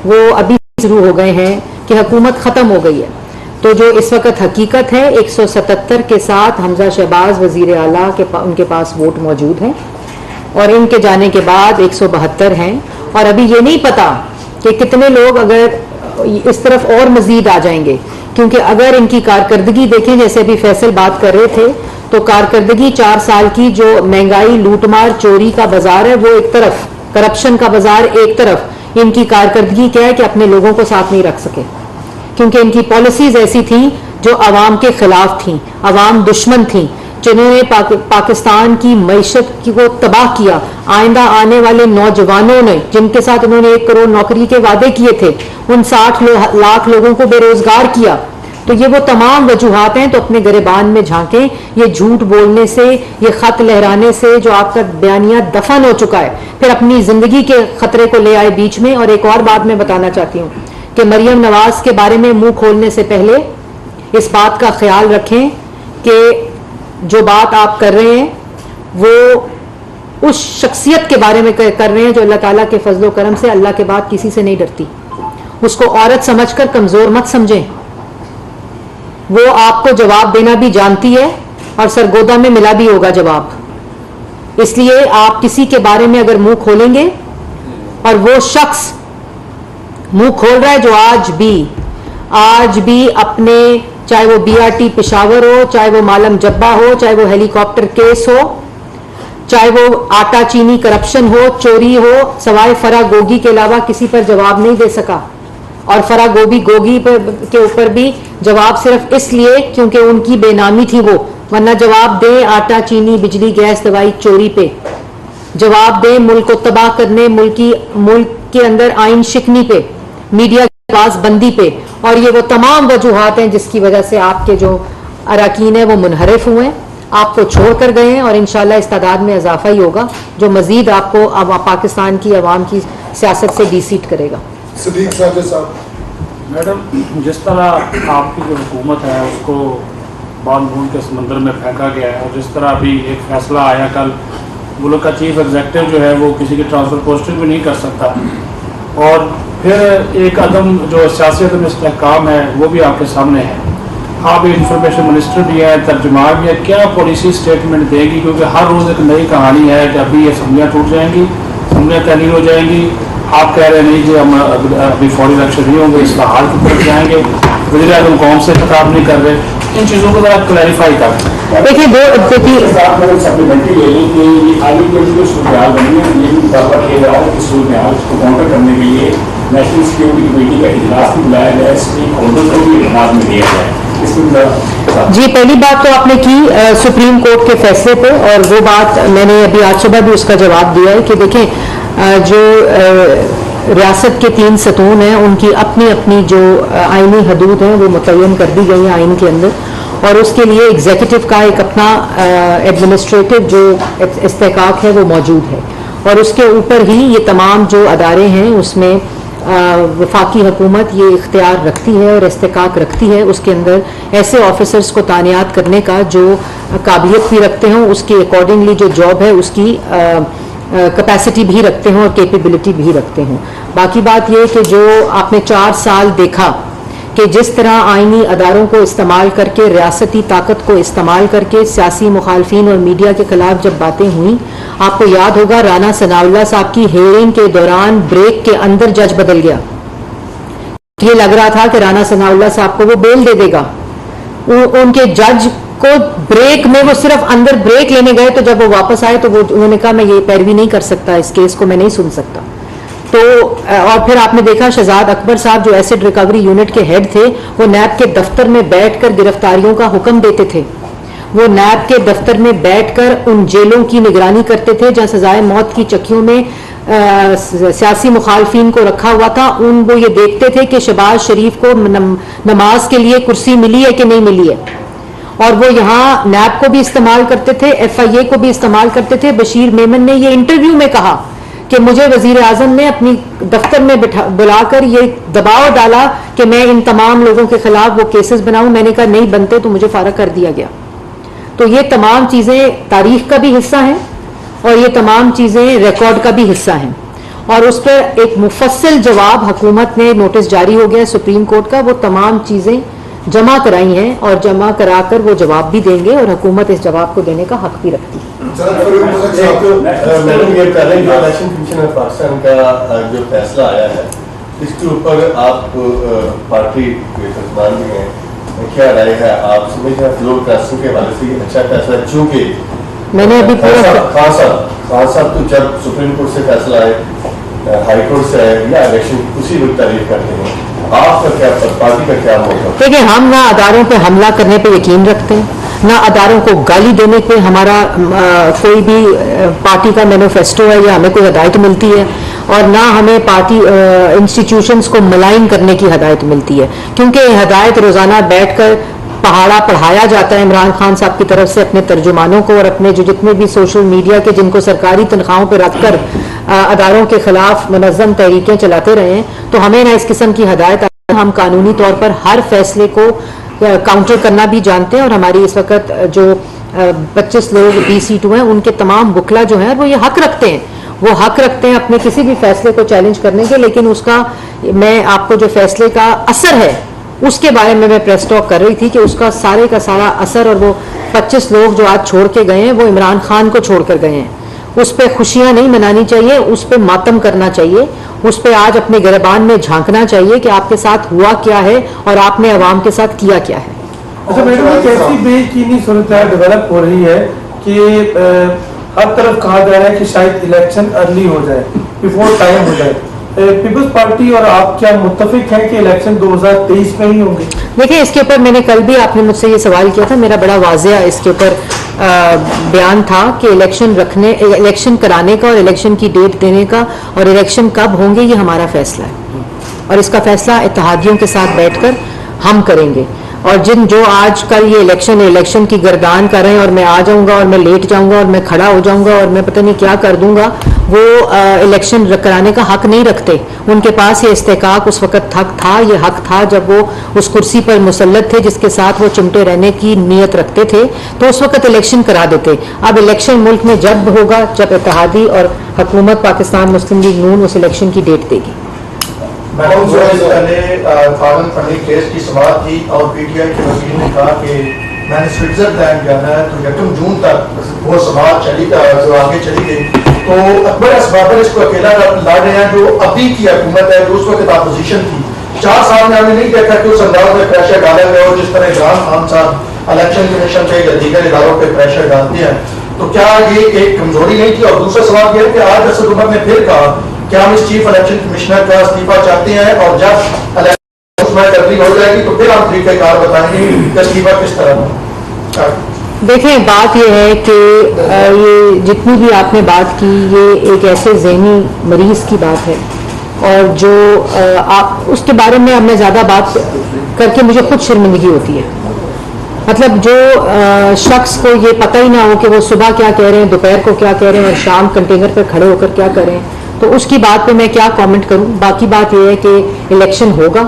वो अभी शुरू हो गए हैं कि हुकूमत ख़त्म हो गई है। तो जो इस वक्त हकीकत है, 177 के साथ हमजा शहबाज वज़ीर आला के उनके पास वोट मौजूद हैं, और इनके जाने के बाद 172 हैं, और अभी ये नहीं पता कि कितने लोग अगर इस तरफ और मज़ीद आ जाएंगे, क्योंकि अगर इनकी कारकर्दगी देखें, जैसे अभी फैसल बात कर रहे थे, तो कारकर्दगी 4 साल की जो महंगाई, लूटमार, चोरी का बाजार है वो एक तरफ, करप्शन का बाजार एक तरफ, इनकी कारकर्दगी क्या है कि अपने लोगों को साथ नहीं रख सके, क्योंकि इनकी पॉलिसीज ऐसी थी जो अवाम के खिलाफ थी, अवाम दुश्मन थी, जिन्होंने पाकिस्तान की मईशत को तबाह किया। आइंदा आने वाले नौजवानों ने, जिनके साथ उन्होंने 1 करोड़ नौकरी के वादे किए थे, उन 60 लाख लोगों को बेरोजगार किया। तो ये वो तमाम वजूहात हैं। तो अपने गिरबान में झांकें, ये झूठ बोलने से, ये खत लहराने से जो आपका बयानिया दफन हो चुका है, फिर अपनी जिंदगी के खतरे को ले आए बीच में। और एक और बात मैं बताना चाहती हूँ कि मरियम नवाज के बारे में मुंह खोलने से पहले इस बात का ख्याल रखें कि जो बात आप कर रहे हैं वो उस शख्सियत के बारे में कर रहे हैं जो अल्लाह ताला के फजलो करम से अल्लाह के बाद किसी से नहीं डरती। उसको औरत समझकर कमजोर मत समझें, वो आपको जवाब देना भी जानती है और सरगोदा में मिला भी होगा जवाब। इसलिए आप किसी के बारे में अगर मुंह खोलेंगे, और वो शख्स मुंह खोल रहा है जो आज भी अपने, चाहे वो BRT पेशावर हो, चाहे वो मालम जब्बा हो, चाहे वो हेलीकॉप्टर केस हो, चाहे वो आटा चीनी करप्शन हो, चोरी हो, सवाए फरागोगी के अलावा किसी पर जवाब नहीं दे सका। और फरागोगी के ऊपर भी जवाब सिर्फ इसलिए क्योंकि उनकी बेनामी थी वो, वरना जवाब दे आटा चीनी बिजली गैस दवाई चोरी पे, जवाब दे मुल्क को तबाह करने, मुल्क के अंदर आइन शिकनी पे, मीडिया की आवाज बंदी पे। और ये वो तमाम वजूहात हैं जिसकी वजह से आपके जो अरकान है वो मुनहरिफ हुए, आपको छोड़ कर गए हैं। और इंशाल्लाह इस तादाद में इजाफा ही होगा जो मजीद आपको अब पाकिस्तान की अवाम की सियासत से डीसीट करेगा। सदीक साहब, मैडम, जिस तरह आपकी जो हुकूमत है उसको बांध बूंद के समंदर में फेंका गया है, और जिस तरह अभी एक फैसला आया कल, मुल्क का चीफ एग्जीक्यूटिव जो है वो किसी की ट्रांसफ़र पोस्टिंग भी नहीं कर सकता, और फिर एक अदम जो सियासी अदम इस्तेहकाम है वो भी आपके सामने है। आप इंफॉर्मेशन मिनिस्टर भी हैं, तर्जुमान भी है, क्या पॉलिसी स्टेटमेंट देगी? क्योंकि हर रोज़ एक नई कहानी है कि अभी ये असम्बलियाँ टूट जाएंगी, असम्बलियाँ तहलील हो जाएंगी। आप कह रहे नहीं जी हम अभी फौरी इलेक्शन नहीं होंगे, इस्लाहात की तरफ जाएंगे, वज़ीर आज़म कौम से खिताब नहीं कर रहे। इन चीज़ों को ज़रा क्लैरिफाई कर देखिए। सप्लीमेंट्री ले लें कि आगे की जो सूरत बनी है ये भी बार किया जा रहा है कि सूरत को काउंटर करने के लिए नेशनल सिक्योरिटी कमेटी का इजलास भी बुलाया गया है, स्पीक होल्डर को भी इजलास में दिया जाए। जी, पहली बात तो आपने की सुप्रीम कोर्ट के फैसले पे, और वो बात मैंने अभी आज सुबह भी उसका जवाब दिया है कि देखें जो रियासत के 3 सतून हैं उनकी अपनी अपनी जो आइनी हदूद हैं वो मुतय्यन कर दी गई हैं आइन के अंदर, और उसके लिए एग्जीक्यूटिव का एक अपना एडमिनिस्ट्रेटिव जो इस्तेहकाक है वो मौजूद है, और उसके ऊपर ही ये तमाम जो अदारे हैं उसमें वफाकी हुकूमत ये इख्तियार रखती है और इस्तेहकाक रखती है उसके अंदर ऐसे ऑफिसर्स को तानियात करने का जो काबिलियत भी रखते हों, उसके अकॉर्डिंगली जो जॉब है उसकी कैपेसिटी भी रखते हों और कैपेबिलिटी भी रखते हों। बाकी बात यह कि जो आपने 4 साल देखा कि जिस तरह आइनी अदारों को इस्तेमाल करके, रियासती ताकत को इस्तेमाल करके सियासी मुखालफिन और मीडिया के खिलाफ जब बातें हुई, आपको याद होगा राना सनाउल्लाह साहब की हेयरिंग के दौरान ब्रेक के अंदर जज बदल गया। ये लग रहा था कि राना सनाउल्लाह साहब को वो बेल दे देगा, उनके जज को ब्रेक में, वो सिर्फ अंदर ब्रेक लेने गए, तो जब वो वापस आए तो वो उन्होंने कहा मैं ये पैरवी नहीं कर सकता, इस केस को मैं नहीं सुन सकता। तो और फिर आपने देखा शहजाद अकबर साहब जो एसिड रिकवरी यूनिट के हेड थे, वो नैब के दफ्तर में बैठकर गिरफ्तारियों का हुक्म देते थे। वो नैब के दफ्तर में बैठकर उन जेलों की निगरानी करते थे जहां सजाए मौत की चक्कियों में सियासी मुखालफिन को रखा हुआ था। वो ये देखते थे कि शहबाज शरीफ को नमाज के लिए कुर्सी मिली है कि नहीं मिली है, और वो यहाँ नैब को भी इस्तेमाल करते थे, FIA को भी इस्तेमाल करते थे। बशीर मेमन ने ये इंटरव्यू में कहा कि मुझे वजीर आजम ने अपनी दफ्तर में बुलाकर ये दबाव डाला कि मैं इन तमाम लोगों के खिलाफ वो केसेस बनाऊं। मैंने कहा नहीं बनते तो मुझे फारग कर दिया गया। तो ये तमाम चीजें तारीख का भी हिस्सा हैं और ये तमाम चीजें रिकॉर्ड का भी हिस्सा हैं, और उस पर एक मुफस्सिल जवाब हुकूमत ने, नोटिस जारी हो गया सुप्रीम कोर्ट का, वो तमाम चीजें जमा कराई हैं और जमा कराकर वो जवाब भी देंगे, और हुकूमत इस जवाब को देने का हक भी रखती है। मैडम, ये पहले इलेक्शन कमीशन ऑफ पाकिस्तान का जो फैसला आया है इसके ऊपर आप पार्टी के तर्जुमान भी हैं, क्या राय है? आप समझते हैं लोग ट्रांसफर के हवाले से अच्छा फैसला, चूंकि मैंने अभी खान साहब तो जब सुप्रीम कोर्ट से फैसला आए, हाई कोर्ट से आए, या इलेक्शन उसी वक्त तारीफ करते हैं, आपका क्या, पार्टी का क्या मौका? देखिए, हम ना अदारों पे हमला करने पे यकीन रखते हैं, ना अदारों को गाली देने पे हमारा कोई भी पार्टी का मैनिफेस्टो है या हमें कोई हदायत मिलती है, और ना हमें पार्टी इंस्टीट्यूशंस को मलाइन करने की हदायत मिलती है, क्योंकि हदायत रोजाना बैठकर पहाड़ा पढ़ाया जाता है इमरान खान साहब की तरफ से अपने तर्जुमानों को और अपने जो जितने भी सोशल मीडिया के जिनको सरकारी तनख्वाहों पर रखकर अदारों के खिलाफ मुनज़्ज़म तहरीकें चलाते रहे हैं। तो हमें ना इस किस्म की हदायत, हम कानूनी तौर पर हर फैसले को काउंटर करना भी जानते हैं, और हमारी इस वक्त जो 25 लोग DC2 हैं उनके तमाम वकला जो हैं वो ये हक रखते हैं, वो हक रखते हैं अपने किसी भी फैसले को चैलेंज करने के। लेकिन उसका मैं आपको जो फैसले का असर है उसके बारे में मैं प्रेस टॉक कर रही थी कि उसका सारे का सारा असर, और वो 25 लोग जो आज छोड़ के गए हैं वो इमरान खान को छोड़ कर गए हैं, उस पर खुशियां नहीं मनानी चाहिए, उस पर मातम करना चाहिए, उस पर आज अपने गिरबान में झांकना चाहिए कि आपके साथ हुआ क्या है और आपने अवाम के साथ किया क्या है। अच्छा मैडम, कैसी बेयकीनी सूरत डेवलप हो रही है कि हर तरफ कहा जा रहा है कि शायद इलेक्शन अर्ली हो जाए, बिफोर टाइम हो जाए। पीपल्स पार्टी और आप क्या मुत्तफिक हैं कि इलेक्शन 2023 में ही होंगे? देखिए, इसके ऊपर मैंने कल भी, आपने मुझसे ये सवाल किया था, मेरा बड़ा वाज़ेह इसके ऊपर बयान था कि इलेक्शन कराने का और इलेक्शन की डेट देने का और इलेक्शन कब होंगे ये हमारा फैसला है, और इसका फैसला इत्तेहादियों के साथ बैठकर हम करेंगे। और जो आज कल ये इलेक्शन की गर्दान कर रहे हैं और मैं आ जाऊंगा और मैं लेट जाऊंगा और मैं खड़ा हो जाऊंगा और मैं पता नहीं क्या कर दूंगा, वो इलेक्शन कराने का हक नहीं रखते। उनके पास ये इस्तेकाक उस वक्त ये हक था जब वो उस कुर्सी पर मुसल्लत थे जिसके साथ वो चिमटे रहने की नीयत रखते थे, तो उस वक्त इलेक्शन करा देते। अब इलेक्शन मुल्क में जब होगा जब इत्तेहादी और हुकूमत पाकिस्तान मुस्लिम लीग नून उस इलेक्शन की डेट देगी। मैडम, पहले फॉरेन फंडिंग केस की समाअत थी और पीटीआई के वकील ने कहा कि मैंने स्विट्जरलैंड जाना है, तो 1 जून तक वो समाअत चली जो आगे चली गई। तो अकबर असबाबर इसको अकेला लड़ रहे हैं, जो अभी की हुकूमत है, जो उस वक्त अपोजिशन थी। 4 साल में हमने नहीं देखा कि उस अंदाज में प्रेशर डाला गया और जिस तरह इमरान खान साहब इलेक्शन कमीशन पे या दीगर इदारों पर प्रेशर डालते हैं, तो क्या ये एक कमजोरी नहीं थी? और दूसरा सवाल यह है कि आज असद उमर ने फिर कहा कि हम इस चीफ इलेक्शन कमिश्नर का इस्तीफा चाहते हैं और जब इलेक्शन हो जाएगी तो फिर हम तरीक़ाकार बताएंगे कि इस्तीफा किस तरह। देखें, बात यह है कि ये जितनी भी आपने बात की, ये एक ऐसे ज़हनी मरीज की बात है, और जो आप उसके बारे में अब मैं ज़्यादा बात करके मुझे खुद शर्मिंदगी होती है। मतलब जो शख्स को ये पता ही ना हो कि वो सुबह क्या कह रहे हैं, दोपहर को क्या कह रहे हैं और शाम कंटेनर पर खड़े होकर क्या कर रहे हैं, तो उसकी बात पे मैं क्या कमेंट करूं। बाकी बात यह है कि इलेक्शन होगा,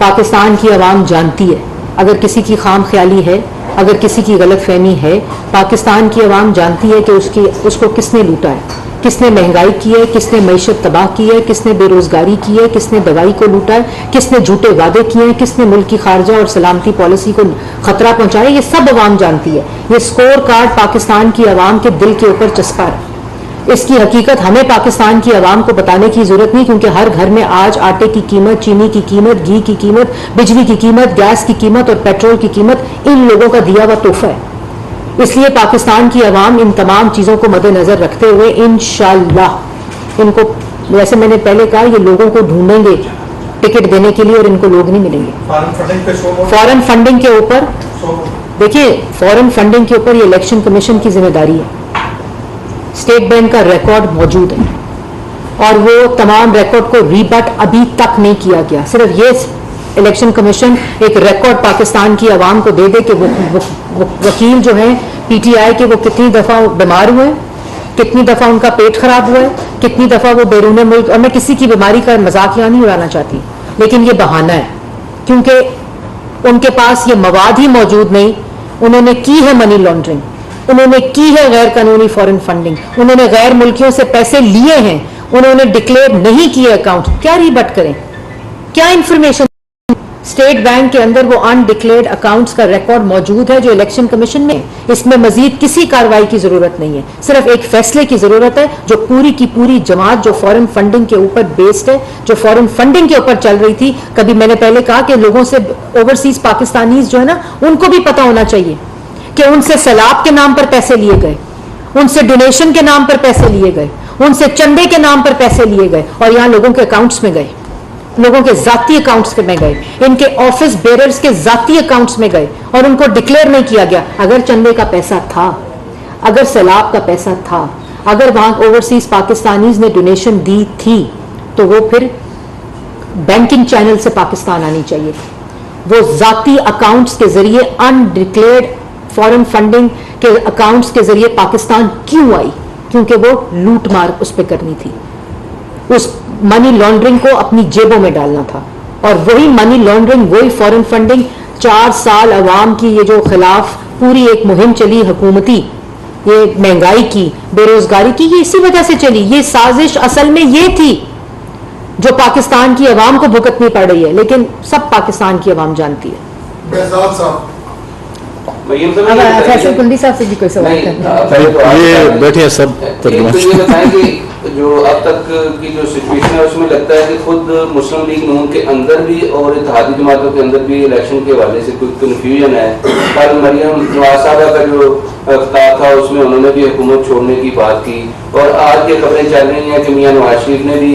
पाकिस्तान की आवाम जानती है। अगर किसी की खाम ख्याली है, अगर किसी की गलत फहमी है, पाकिस्तान की आवाम जानती है कि उसको किसने लूटा है, किसने महंगाई की है, किसने मईशत तबाह की है, किसने बेरोजगारी की है, किसने दवाई को लूटा है, किसने झूठे वादे किए हैं, किसने मुल्क की खारजा और सलामती पॉलिसी को खतरा पहुंचाया। ये सब आवाम जानती है। ये स्कोर कार्ड पाकिस्तान की आवाम के दिल के ऊपर चस्पा है। इसकी हकीकत हमें पाकिस्तान की आवाम को बताने की जरूरत नहीं, क्योंकि हर घर में आज आटे की कीमत, चीनी की कीमत, घी की कीमत, बिजली की कीमत, गैस की कीमत और पेट्रोल की कीमत इन लोगों का दिया हुआ तोहफा है। इसलिए पाकिस्तान की आवाम इन तमाम चीज़ों को मद्देनजर रखते हुए इंशाअल्लाह इनको, जैसे मैंने पहले कहा, ये लोगों को ढूंढेंगे टिकट देने के लिए और इनको लोग नहीं मिलेंगे। फॉरेन फंडिंग के ऊपर देखिए, फॉरेन फंडिंग के ऊपर ये इलेक्शन कमीशन की जिम्मेदारी है। स्टेट बैंक का रिकॉर्ड मौजूद है और वो तमाम रिकॉर्ड को रीबट अभी तक नहीं किया गया। सिर्फ ये इलेक्शन कमीशन एक रिकॉर्ड पाकिस्तान की आवाम को दे दे कि वो वकील जो है पीटीआई के, वो कितनी दफा बीमार हुए, कितनी दफा उनका पेट खराब हुआ है, कितनी दफा वो बैरून मुल्क, और मैं किसी की बीमारी का मजाक यहाँ नहीं उड़ाना चाहती, लेकिन ये बहाना है क्योंकि उनके पास ये मवाद ही मौजूद नहीं। उन्होंने की है मनी लॉन्ड्रिंग, उन्होंने की है गैर कानूनी फॉरेन फंडिंग, उन्होंने गैर मुल्कियों से पैसे लिए हैं, उन्होंने डिक्लेयर नहीं किए अकाउंट। क्या रीबट करें, क्या इंफॉर्मेशन? स्टेट बैंक के अंदर वो अनडिक्लेयर्ड अकाउंट्स का रिकॉर्ड मौजूद है जो इलेक्शन कमीशन में। इसमें मजीद किसी कार्रवाई की जरूरत नहीं है, सिर्फ एक फैसले की जरूरत है। जो पूरी की पूरी जमात जो फॉरेन फंडिंग के ऊपर बेस्ड है, जो फॉरेन फंडिंग के ऊपर चल रही थी, कभी मैंने पहले कहा कि लोगों से, ओवरसीज पाकिस्तानीज जो है ना, उनको भी पता होना चाहिए कि उनसे सैलाब के नाम पर पैसे लिए गए, उनसे डोनेशन के नाम पर पैसे लिए गए, उनसे चंदे के नाम पर पैसे लिए गए और यहां लोगों के अकाउंट्स में गए, लोगों के जाती अकाउंट्स में गए, इनके ऑफिस बेरर्स के जाती अकाउंट्स में गए और उनको डिक्लेयर नहीं किया गया। अगर चंदे का पैसा था, अगर सैलाब का पैसा था, अगर वहां ओवरसीज पाकिस्तानीज ने डोनेशन दी थी, तो वो फिर बैंकिंग चैनल से पाकिस्तान आनी चाहिए थी। वो जाती अकाउंट्स के जरिए, अनडिक्लेयर्ड फॉरेन फंडिंग के अकाउंट्स के जरिए पाकिस्तान क्यों आई? क्योंकि वो लूट मार उस पर करनी थी, उस मनी लॉन्ड्रिंग को अपनी जेबों में डालना था। और वही मनी लॉन्ड्रिंग, वही फॉरेन फंडिंग, 4 साल अवाम की ये जो खिलाफ पूरी एक मुहिम चली हुकूमती, ये महंगाई की, बेरोजगारी की, ये इसी वजह से चली। ये साजिश असल में ये थी जो पाकिस्तान की अवाम को भुगतनी पड़ रही है, लेकिन सब पाकिस्तान की अवाम जानती है। फैसल कुंडी साहब से भी कोई सवाल करना? ये बैठे सब तो ये बताएं कि जो अब तक की जो सिचुएशन है उसमें लगता है कि खुद मुस्लिम लीग नून के अंदर भी और इत्तेहादी जमातों के अंदर भी इलेक्शन के हवाले से कोई कन्फ्यूजन है। कल मरियम नवाज साहबा का जो अख्तार था उसमें उन्होंने भी हुकूमत छोड़ने की बात की, और आज ये खबरें चल रही हैं कि मियां नवाज शरीफ ने भी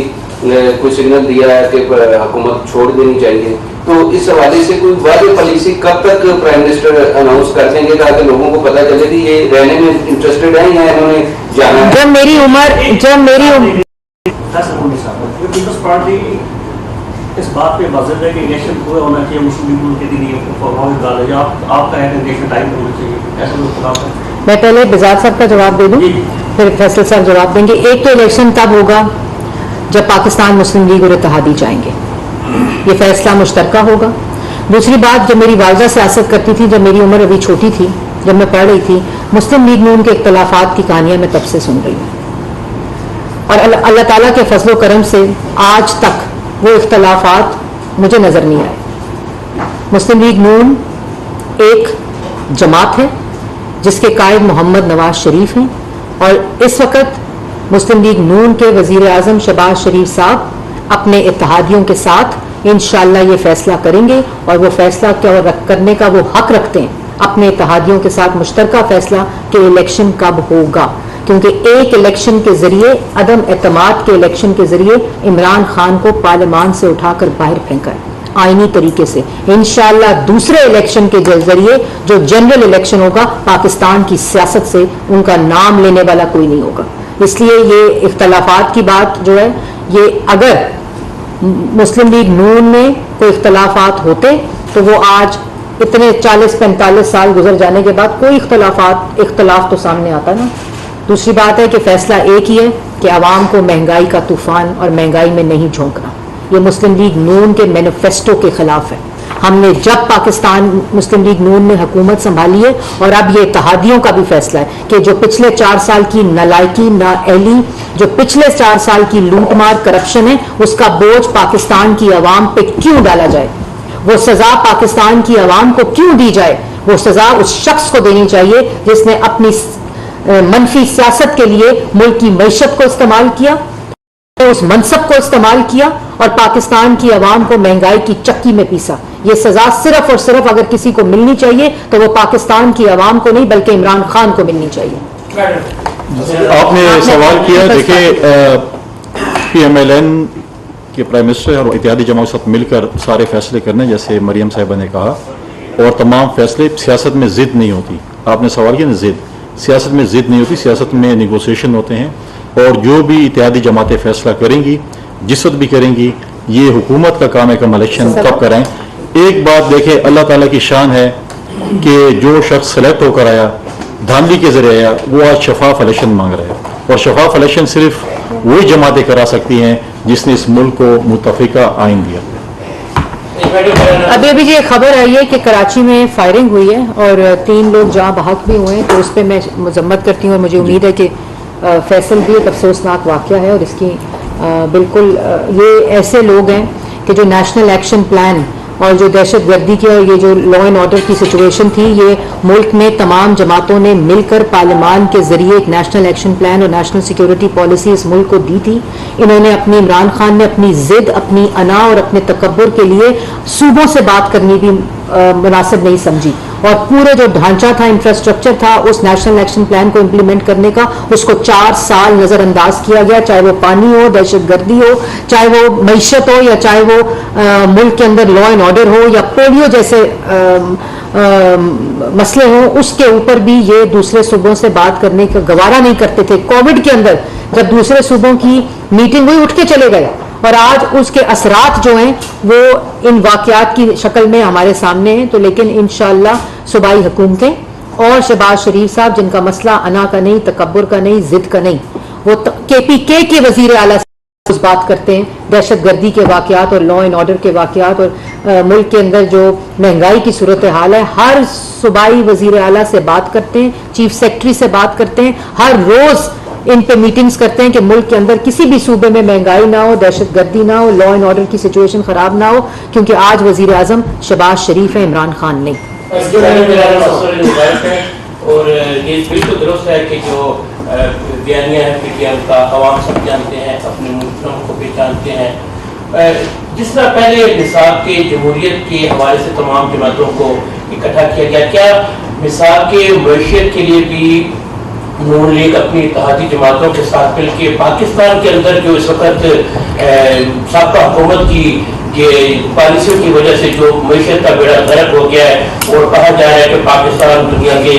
कोई सिग्नल दिया है कि हुकूमत छोड़ देनी चाहिए। तो इस हवाले से कोई वादी पॉलिसी कब तक प्राइम मिनिस्टर अनाउंस कर देंगे ताकि लोगों को पता चले कि ये रहने में इंटरेस्टेड है या इन्होंने जाना है? जब मेरी उम्र पीपल्स पार्टी इस बात पे वाजिब है कि इलेक्शन पूरा होना चाहिए, मुस्लिम लीग के दिन ये फॉर्म डाले या आपका है कि इलेक्शन टाइम होना चाहिए, ऐसा कोई खिलाफ है? मैं पहले बिजाज साहब का जवाब दे दूं, फिर फैसल साहब जवाब देंगे। एक तो इलेक्शन तब होगा जब पाकिस्तान मुस्लिम लीग और इत्तेहादी जाएंगे, ये फैसला मुश्तरका होगा। दूसरी बात, जब मेरी वालदा सियासत करती थी, जब मेरी उम्र अभी छोटी थी, जब मैं पढ़ रही थी, मुस्लिम लीग नून के इख्तलाफात की कहानियां मैं तब से सुन रही हूँ, और अल्लाह ताला के फजलो करम से आज तक वो इख्तलाफात मुझे नजर नहीं आए। मुस्लिम लीग नून एक जमात है जिसके कायद मोहम्मद नवाज शरीफ हैं, और इस वक्त मुस्लिम लीग नून के वजीर आजम शहबाज शरीफ साहब अपने इत्तेहादियों के साथ इंशाअल्लाह ये फैसला करेंगे, और वो फैसला क्या करने का वो हक रखते हैं अपने इत्तेहादियों के साथ मुश्तरका फैसला कि इलेक्शन कब होगा, क्योंकि एक इलेक्शन के जरिए, अदम एतमाद के इलेक्शन के जरिए इमरान खान को पार्लियामान से उठाकर बाहर फेंका है आईनी तरीके से। इंशाअल्लाह दूसरे इलेक्शन के जरिए जो जनरल इलेक्शन होगा, पाकिस्तान की सियासत से उनका नाम लेने वाला कोई नहीं होगा। इसलिए ये इख्तलाफात की बात जो है, ये अगर मुस्लिम लीग नून में कोई इख्तलाफात होते तो वो आज इतने 40-45 साल गुजर जाने के बाद कोई इख्तलाफ तो सामने आता ना। दूसरी बात है कि फैसला एक ही है कि आवाम को महंगाई का तूफान और महंगाई में नहीं झोंकना। ये मुस्लिम लीग नून के मैनिफेस्टो के खिलाफ है। हमने जब पाकिस्तान मुस्लिम लीग नून ने हुकूमत संभाली है, और अब ये इत्तेहादियों का भी फैसला है कि जो पिछले 4 साल की नालायकी, नाअहली, जो पिछले 4 साल की लूटमार, करप्शन है, उसका बोझ पाकिस्तान की आवाम पे क्यों डाला जाए, वो सजा पाकिस्तान की आवाम को क्यों दी जाए। वो सजा उस शख्स को देनी चाहिए जिसने अपनी मनफी सियासत के लिए मुल्क की मैशत को इस्तेमाल किया, उस मनसब को इस्तेमाल किया, और पाकिस्तान की आवाम को महंगाई की चक्की में पीसा। ये सजा सिर्फ और सिर्फ अगर किसी को मिलनी चाहिए तो वो पाकिस्तान की आवाम को नहीं बल्कि इमरान खान को मिलनी चाहिए। आपने सवाल किया, देखिए PMLN के प्राइम मिनिस्टर और इत्तेहादी जमात के साथ मिलकर सारे फैसले करने, जैसे मरियम साहिबा ने कहा, और तमाम फैसले, सियासत में जिद नहीं होती। आपने सवाल किया ना, जिद, सियासत में जिद नहीं होती, सियासत में निगोसिएशन होते हैं, और जो भी इत्तेहादी जमातें फैसला करेंगी, जिस वक्त भी करेंगी, ये हुकूमत का काम है कि हम इलेक्शन कब कराएं। एक बात देखें, अल्लाह ताला की शान है कि जो शख्स सेलेक्ट होकर आया, धांधली के जरिए आया, वो आज शफाफ इलेक्शन मांग रहा है, और शफाफ इलेक्शन सिर्फ वही जमातें करा सकती हैं जिसने इस मुल्क को मुतफिका आइन दिया। अभी ये खबर आई है कि कराची में फायरिंग हुई है और 3 लोग जहाँ बहक भी हुए हैं, तो उस पर मैं मजम्मत करती हूँ, और मुझे उम्मीद है कि फैसल भी एक अफसोसनाक वाक़या है, और इसकी बिल्कुल ये ऐसे लोग हैं कि जो नेशनल एक्शन प्लान और जो दहशत गर्दी की और ये जो लॉ एंड ऑर्डर की सिचुएशन थी, ये मुल्क में तमाम जमातों ने मिलकर पार्लियामान के जरिए एक नेशनल एक्शन प्लान और नेशनल सिक्योरिटी पॉलिसी इस मुल्क को दी थी। इन्होंने अपनी, इमरान खान ने अपनी जिद, अपनी अना और अपने तकब्बुर के लिए सूबों से बात करनी भी मुनासिब नहीं समझी, और पूरे जो ढांचा था, इंफ्रास्ट्रक्चर था उस नेशनल एक्शन प्लान को इम्प्लीमेंट करने का, उसको 4 साल नजरअंदाज किया गया। चाहे वो पानी हो, दहशत गर्दी हो, चाहे वो मईशत हो, या चाहे वो मुल्क के अंदर लॉ एंड ऑर्डर हो, या पोलियो जैसे मसले हों, उसके ऊपर भी ये दूसरे सूबों से बात करने का गवारा नहीं करते थे। कोविड के अंदर जब दूसरे सूबों की मीटिंग हुई, उठ के चले गए, और आज उसके असरात जो हैं वो इन वाकयात की शक्ल में हमारे सामने हैं। तो लेकिन इंशाअल्लाह सूबाई हुकूमतें और शहबाज शरीफ साहब, जिनका मसला अना का नहीं, तकब्बुर का नहीं, जिद का नहीं, वो KPK के वजीर आला से उस बात करते हैं, दहशत गर्दी के वाकयात और लॉ एंड ऑर्डर के वाकयात, और मुल्क के अंदर जो महंगाई की सूरत हाल है, हर सूबाई वजीर आला से बात करते हैं, चीफ सेक्रेटरी से बात करते हैं, हर रोज इन पे मीटिंग्स करते हैं कि मुल्क के अंदर किसी भी सूबे में महंगाई ना हो, दहशत गर्दी ना हो, लॉ एंड ऑर्डर की सिचुएशन खराब ना हो, क्योंकि आज वजीर आजम शहबाज शरीफ है, इमरान खान नहीं। और ये बिल्कुल दुरुस्त है कि जो बयानिया है PTM का, अवाम सब जानते हैं, अपने मुल्कों को भी जानते हैं। जिस तरह पहले निसाब के जमहूरियत के हवाले से तमाम जमातों को इकट्ठा किया गया। क्या मिसाल के मैशियत के लिए भी नून लीग अपनी इत्तेहादी जमातों के साथ मिलकर पाकिस्तान के अंदर जो इस वक्त साबका हुकूमत की ये पॉलिसियों की वजह से जो मैशियत का बेड़ा गर्क हो गया है और कहा जा रहा है कि पाकिस्तान दुनिया के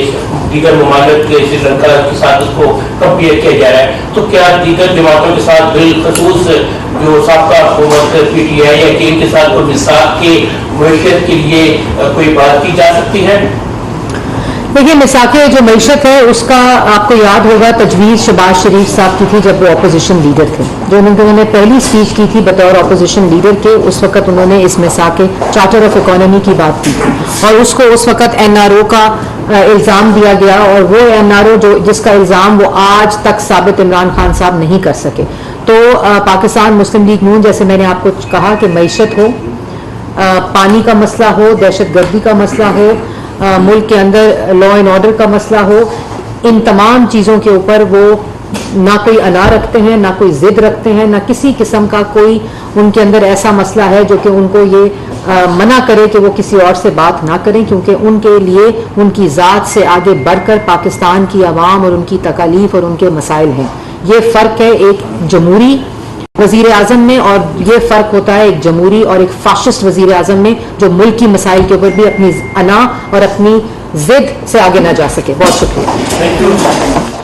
दीगर ममालिक के श्रीलंका के साथ उसको कंपेयर किया जा रहा है, तो क्या दीगर जमातों के साथ बिलखसूस जो साबका हुकूमत PTI या टीम के साथ कोई मिसाल के मैशियत के लिए कोई बात की जा सकती है? देखिए, मिसाके जो मैशत है उसका आपको याद होगा तजवीज़ शहबाज शरीफ साहब की थी जब वो अपोजिशन लीडर थे। जो उन्होंने पहली स्पीच की थी बतौर अपोजिशन लीडर के, उस वक्त उन्होंने इस मिसाके चार्टर ऑफ इकोनॉमी की बात की थी और उसको उस वक्त NRO का इल्ज़ाम दिया गया और वो NRO जो जिसका इल्ज़ाम वो आज तक साबित इमरान खान साहब नहीं कर सके। तो पाकिस्तान मुस्लिम लीग नून, जैसे मैंने आपको कहा कि मैशत हो, पानी का मसला हो, दहशतगर्दी का मसला हो, मुल्क के अंदर लॉ एंड ऑर्डर का मसला हो, इन तमाम चीज़ों के ऊपर वो ना कोई अना रखते हैं, ना कोई जिद रखते हैं, ना किसी किस्म का कोई उनके अंदर ऐसा मसला है जो कि उनको ये मना करे कि वो किसी और से बात ना करें, क्योंकि उनके लिए उनकी ज़ात से आगे बढ़कर पाकिस्तान की आवाम और उनकी तकालीफ और उनके मसाइल हैं। ये फ़र्क है एक जमहूरी वजीर आजम में और ये फ़र्क होता है एक जमहूरी और एक फाशिस्ट वजीर आजम में जो मुल्क की मसाइल के ऊपर भी अपनी अना और अपनी जिद से आगे ना जा सके। बहुत शुक्रिया।